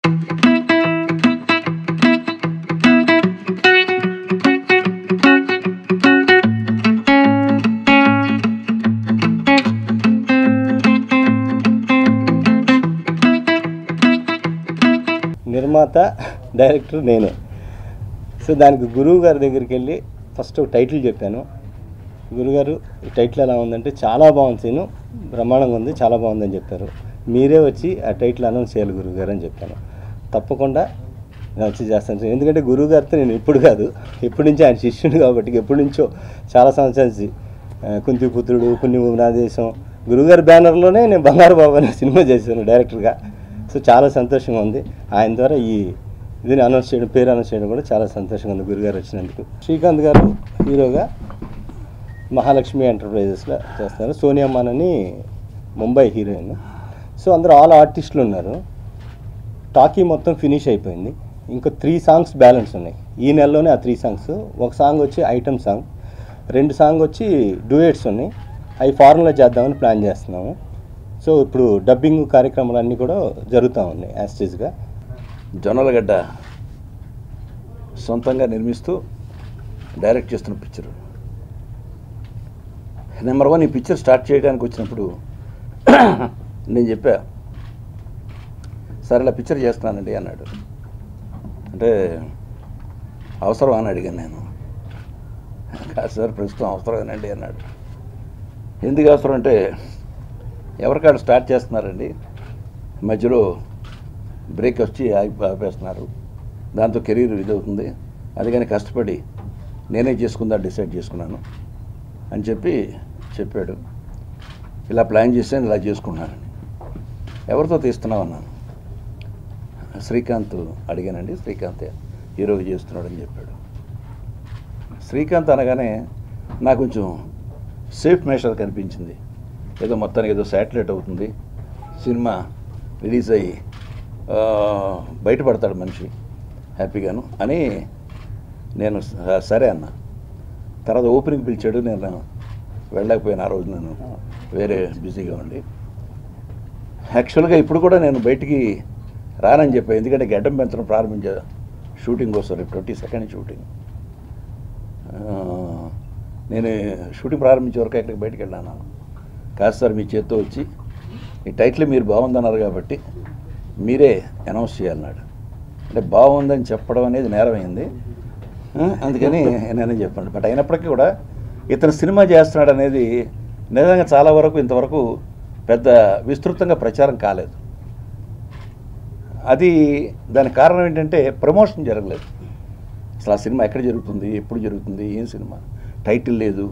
నిర్మాత డైరెక్టర్ నేనే. సో దానికి గురువు గారి దగ్గరికి వెళ్ళి ఫస్ట్ టైటిల్ చెప్పాను. గురుగారు ఈ టైటిల్ ఎలా ఉందంటే చాలా బాగుంది, సీను బ్రహ్మాండంగా ఉంది, చాలా బాగుందని చెప్పారు. మీరే వచ్చి ఆ టైటిల్ అనౌన్స్ చేయాలి గురువుగారు అని చెప్పాను. తప్పకుండా నేను వచ్చి చేస్తాను. ఎందుకంటే గురువు గారితో నేను ఇప్పుడు కాదు, ఎప్పటి నుంచో ఆయన శిష్యుడు కాబట్టి ఎప్పటి నుంచో చాలా సంవత్సరాల నుంచి కుంతిపుత్రుడు, పుణ్యభూమి నా దేశం గురువుగారి బ్యానర్లోనే నేను బంగారు బాబు అనే సినిమా చేశాను డైరెక్టర్గా. సో చాలా సంతోషంగా ఉంది. ఆయన ద్వారా ఈ దీన్ని అనౌన్స్ చేయడం, పేరు అనౌన్స్ చేయడం కూడా చాలా సంతోషంగా ఉంది గురుగారు వచ్చినందుకు. శ్రీకాంత్ గారు హీరోగా మహాలక్ష్మి ఎంటర్ప్రైజెస్లో చేస్తున్నారు. సోనియామాన్ అని ముంబై హీరోయిన్. సో అందరూ ఆల్ ఆర్టిస్టులు ఉన్నారు. టాకీ మొత్తం ఫినిష్ అయిపోయింది. ఇంకా 3 సాంగ్స్ బ్యాలెన్స్ ఉన్నాయి. ఈ నెలలోనే ఆ 3 సాంగ్స్. ఒక సాంగ్ వచ్చి ఐటమ్ సాంగ్, 2 సాంగ్ వచ్చి డ్యూయెట్స్ ఉన్నాయి. అవి ఫారెన్లో చేద్దామని ప్లాన్ చేస్తున్నాము. సో ఇప్పుడు డబ్బింగ్ కార్యక్రమాలన్నీ కూడా జరుగుతూ ఉన్నాయి యాస్టేజ్గా. జొన్నలగడ్డ సొంతంగా నిర్మిస్తూ డైరెక్ట్ చేస్తున్న పిక్చరు. నెంబర్ 1 ఈ పిక్చర్ స్టార్ట్ చేయడానికి వచ్చినప్పుడు నేను చెప్పా, సరే ఇలా పిక్చర్ చేస్తున్నానండి అన్నాడు. అంటే అవసరం అని అడిగాను నేను. కాదు సార్ ప్రస్తుతం అవసరమేనండి అన్నాడు. ఎందుకు అవసరం అంటే ఎవరికాడు స్టార్ట్ చేస్తున్నారండి, మధ్యలో బ్రేక్ వచ్చి ఆపేస్తున్నారు, దాంతో కెరీర్ ఇది అవుతుంది, అందుకని కష్టపడి నేనే చేసుకుందా డిసైడ్ చేసుకున్నాను అని చెప్పాడు. ఇలా ప్లాన్ చేసాను, ఇలా చేసుకున్నానని. ఎవరితో తీస్తున్నావు అన్నాను. శ్రీకాంత్ అడిగానండి. శ్రీకాంత్ హీరోగా చేస్తున్నాడని చెప్పాడు. శ్రీకాంత్ అనగానే నాకు కొంచెం సేఫ్ మెషర్ కనిపించింది. ఏదో మొత్తానికి ఏదో శాటిలైట్ అవుతుంది, సినిమా రిలీజ్ అయ్యి బయటపడతాడు మనిషి హ్యాపీగాను అని నేను సరే అన్నా. తర్వాత ఓపెనింగ్ పిలిచాడు, నేను వెళ్ళలేకపోయాను. ఆ రోజు నేను వేరే బిజీగా ఉండి. యాక్చువల్గా ఇప్పుడు కూడా నేను బయటికి రానని చెప్పాను, ఎందుకంటే గడ్డం పెంచడం ప్రారంభించా షూటింగ్ కోసం. రేపు 22nd షూటింగ్. నేను షూటింగ్ ప్రారంభించే వరకు ఎక్కడికి బయటికి వెళ్ళాను. కాదు సార్, మీ చేత్తో వచ్చి ఈ టైటిల్ మీరు బాగుందన్నారు కాబట్టి మీరే అనౌన్స్ చేయాలన్నాడు. అంటే బాగుందని చెప్పడం అనేది నేరమైంది, అందుకని నేనే చెప్పాను. బట్ అయినప్పటికీ కూడా ఇతను సినిమా చేస్తున్నాడు అనేది నిజంగా చాలా వరకు ఇంతవరకు పెద్ద విస్తృతంగా ప్రచారం కాలేదు. అది దానికి కారణం ఏంటంటే ప్రమోషన్ జరగలేదు. అసలు ఆ సినిమా ఎక్కడ జరుగుతుంది, ఎప్పుడు జరుగుతుంది, ఏం సినిమా, టైటిల్ లేదు,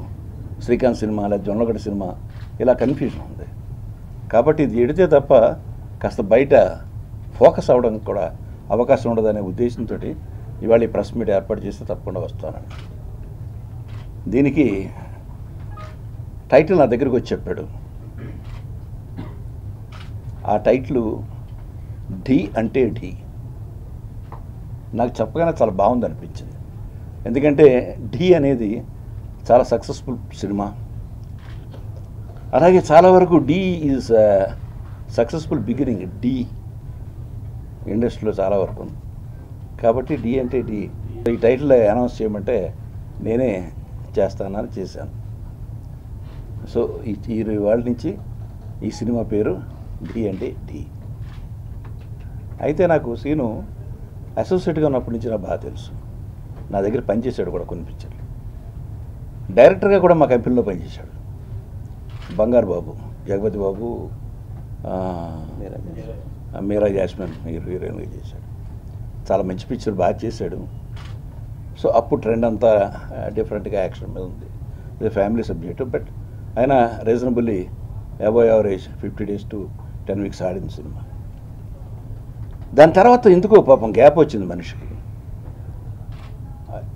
శ్రీకాంత్ సినిమా లేదా జొన్నలగడ్డ సినిమా, ఇలా కన్ఫ్యూజన్ ఉంది. కాబట్టి ఇది ఎడితే తప్ప కాస్త బయట ఫోకస్ అవ్వడం కూడా అవకాశం ఉండదనే ఉద్దేశంతో ఇవాళ ఈ ప్రెస్ మీట్ ఏర్పాటు చేస్తే తప్పకుండా వస్తానని. దీనికి టైటిల్ నా దగ్గరికి వచ్చి చెప్పాడు. ఆ టైటిల్ ఢీ అంటే ఢీ. నాకు చెప్పగానే చాలా బాగుంది అనిపించింది. ఎందుకంటే ఢీ అనేది చాలా సక్సెస్ఫుల్ సినిమా, అలాగే చాలా వరకు ఢీ ఈజ్ సక్సెస్ఫుల్ బిగినింగ్. ఢీ ఇండస్ట్రీలో చాలా వరకు ఉంది కాబట్టి ఢీ అంటే ఢీ. ఈ టైటిల్ అనౌన్స్ చేయమంటే నేనే చేస్తానని చేశాను. సో ఈ వాళ్ళ నుంచి ఈ సినిమా పేరు ఢీ అంటే ఢీ. అయితే నాకు సీను అసోసియేట్గా ఉన్నప్పటి నుంచి నాకు బాగా తెలుసు. నా దగ్గర పనిచేశాడు కూడా కొన్ని పిక్చర్లు. డైరెక్టర్గా కూడా మా కంపెనీలో పనిచేశాడు. బంగారు బాబు, జగపతి బాబు, మీరా జాస్మిన్ హీరోయిన్గా చేశాడు. చాలా మంచి పిక్చర్ బాగా చేశాడు. సో అప్పుడు ట్రెండ్ అంతా డిఫరెంట్గా యాక్షన్ మీద ఉంది. ఇది ఫ్యామిలీ సబ్జెక్టు, బట్ అయినా reasonably above average 50 days to 10 weeks ఆడింది సినిమా. దాని తర్వాత ఎందుకో పాపం గ్యాప్ వచ్చింది మనిషికి.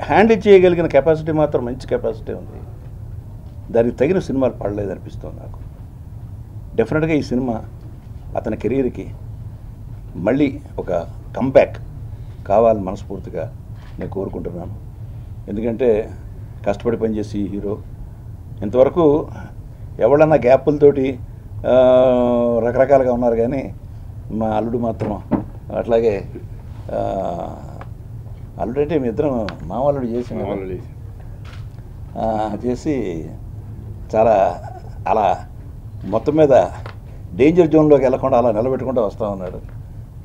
హ్యాండిల్ చేయగలిగిన కెపాసిటీ మాత్రం మంచి కెపాసిటీ ఉంది, దానికి తగిన సినిమాలు పడలేదు అనిపిస్తుంది నాకు. డెఫినెట్గా ఈ సినిమా అతని కెరీర్కి మళ్ళీ ఒక కంబ్యాక్ కావాలని మనస్ఫూర్తిగా నేను కోరుకుంటున్నాను. ఎందుకంటే కష్టపడి పనిచేసి హీరో ఇంతవరకు ఎవరన్నా గ్యాపులతోటి రకరకాలుగా ఉన్నారు, కానీ మా అల్లుడు మాత్రం అట్లాగే ఆల్రెడీ మీ ఇద్దరం మామూలు చేసాం కదా. చేసి చాలా అలా మొత్తం మీద డేంజర్ జోన్లోకి వెళ్ళకుండా అలా నిలబెట్టుకుంటూ వస్తూ ఉన్నాడు.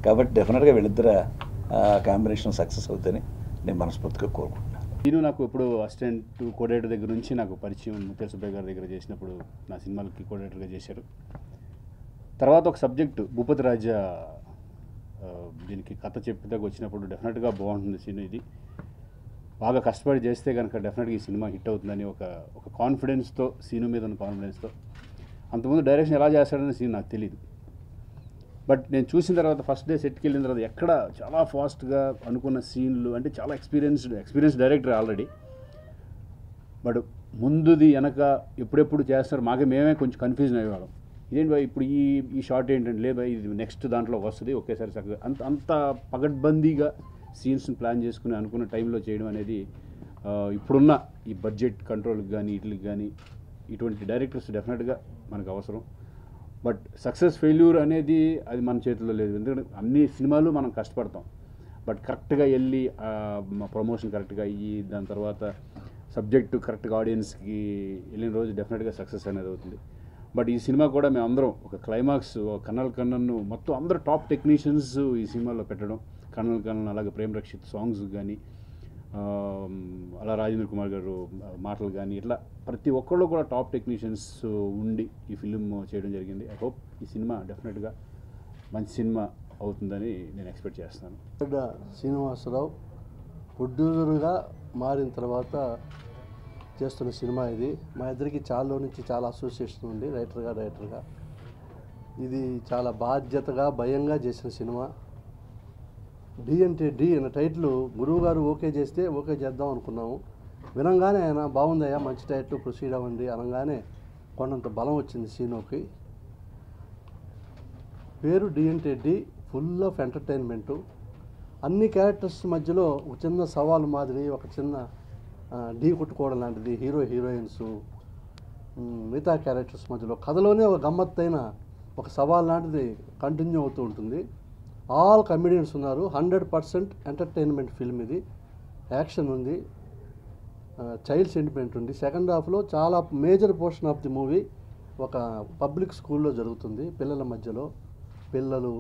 కాబట్టి డెఫినెట్గా వీళ్ళిద్దరు కాంబినేషన్ సక్సెస్ అవుతుందని నేను మనస్ఫూర్తిగా కోరుకుంటున్నాను. నేను నాకు ఇప్పుడు అసిస్టెంట్ కోడేటర్ దగ్గర నుంచి నాకు పరిచయం ముత్యాల సుబ్బయ్య గారి దగ్గర చేసినప్పుడు నా సినిమాలకి కోడేటర్గా చేశారు. తర్వాత ఒక సబ్జెక్టు భూపతి రాజా దీనికి కథ చెప్పేదాకా వచ్చినప్పుడు డెఫినెట్గా బాగుంటుంది సినిమా. ఇది బాగా కష్టపడి చేస్తే కనుక డెఫినెట్గా ఈ సినిమా హిట్ అవుతుందని ఒక కాన్ఫిడెన్స్తో, సీను మీద ఉన్న కాన్ఫిడెన్స్తో. అంతకుముందు డైరెక్షన్ ఎలా చేస్తాడని సీన్ నాకు తెలియదు. బట్ నేను చూసిన తర్వాత ఫస్ట్ డే సెట్కి వెళ్ళిన తర్వాత ఎక్కడ చాలా ఫాస్ట్గా అనుకున్న సీన్లు, అంటే చాలా ఎక్స్పీరియన్స్ డైరెక్టర్ ఆల్రెడీ. బట్ ముందుది వెనక ఎప్పుడెప్పుడు చేస్తారు మేమే కొంచెం కన్ఫ్యూజన్ అయ్యేవాళ్ళం. ఇదేంటి ఇప్పుడు ఈ షార్ట్ ఏంటంటే లేదా ఇది నెక్స్ట్ దాంట్లో వస్తుంది ఒకేసారి చక్కగా అంత పగడ్బందీగా సీన్స్ని ప్లాన్ చేసుకుని అనుకున్న టైంలో చేయడం అనేది ఇప్పుడున్న ఈ బడ్జెట్ కంట్రోల్కి కానీ వీటికి కానీ ఇటువంటి డైరెక్టర్స్ డెఫినెట్గా మనకు అవసరం. బట్ సక్సెస్ ఫెయిల్యూర్ అనేది అది మన చేతిలో లేదు. ఎందుకంటే అన్ని సినిమాలు మనం కష్టపడతాం, బట్ కరెక్ట్గా వెళ్ళి ప్రమోషన్ కరెక్ట్గా అయ్యి దాని తర్వాత సబ్జెక్టు కరెక్ట్గా ఆడియన్స్కి వెళ్ళిన రోజు డెఫినెట్గా సక్సెస్ అనేది అవుతుంది. బట్ ఈ సినిమా కూడా మేము అందరం ఒక క్లైమాక్స్ కన్నన్ను మొత్తం అందరూ టాప్ టెక్నీషియన్స్ ఈ సినిమాలో పెట్టడం, కన్నన్ అలాగే ప్రేమ్ రక్షిత్ సాంగ్స్ కానీ, అలా రాజేంద్ర కుమార్ గారు మాటలు కానీ, ఇట్లా ప్రతి ఒక్కళ్ళు కూడా టాప్ టెక్నీషియన్స్ ఉండి ఈ ఫిలిం చేయడం జరిగింది. ఐ హోప్ ఈ సినిమా డెఫినెట్గా మంచి సినిమా అవుతుందని నేను ఎక్స్పెక్ట్ చేస్తాను. శ్రీనివాసరావు ప్రొడ్యూసర్గా మారిన తర్వాత చేస్తున్న సినిమా ఇది. మా ఇద్దరికి చాలా నుంచి చాలా అసోసియేషన్ ఉంది డైరెక్టర్గా. ఇది చాలా బాధ్యతగా భయంగా చేసిన సినిమా. డి అంటే డి అనే టైటిల్ గురువు గారు ఓకే చేస్తే ఓకే చేద్దాం అనుకున్నాము. వినంగానే ఆయన బాగుందయ్యా, మంచి టైటిల్, ప్రొసీడ్ అవ్వండి అనగానే కొండంత బలం వచ్చింది సీనుకి. పేరు డి అంటే డి, ఫుల్ ఆఫ్ ఎంటర్టైన్మెంటు. అన్ని క్యారెక్టర్స్ మధ్యలో ఒక చిన్న సవాలు మాదిరి, ఒక చిన్న ఢీ కొట్టుకోవడం లాంటిది హీరో హీరోయిన్స్ మిగతా క్యారెక్టర్స్ మధ్యలో కథలోనే ఒక గమ్మత్తైన ఒక సవాల్ లాంటిది కంటిన్యూ అవుతూ ఉంటుంది. ఆల్ కమెడియన్స్ ఉన్నారు. 100% ఎంటర్టైన్మెంట్ ఫిల్మ్ ఇది. యాక్షన్ ఉంది, చైల్డ్ సెంటిమెంట్ ఉంది. సెకండ్ హాఫ్లో చాలా major portion of the movie ఒక పబ్లిక్ స్కూల్లో జరుగుతుంది. పిల్లల మధ్యలో పిల్లలు,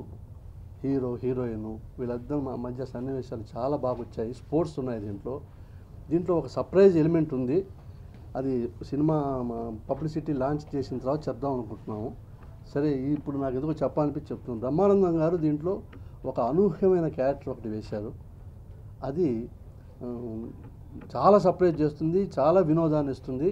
హీరో హీరోయిన్ వీళ్ళిద్దరి మధ్య సన్నివేశాలు చాలా బాగా వచ్చాయి. స్పోర్ట్స్ ఉన్నాయి దీంట్లో ఒక సర్ప్రైజ్ ఎలిమెంట్ ఉంది. అది సినిమా పబ్లిసిటీ లాంచ్ చేసిన తర్వాత చెప్దాం అనుకుంటున్నాము. సరే, ఇప్పుడు నాకు ఎందుకో చెప్పాలనిపించి చెప్తున్నాను. బ్రహ్మానందం గారు దీంట్లో ఒక అనూహ్యమైన క్యారెక్టర్ ఒకటి వేశారు. అది చాలా సర్ప్రైజ్ చేస్తుంది, చాలా వినోదాన్ని ఇస్తుంది.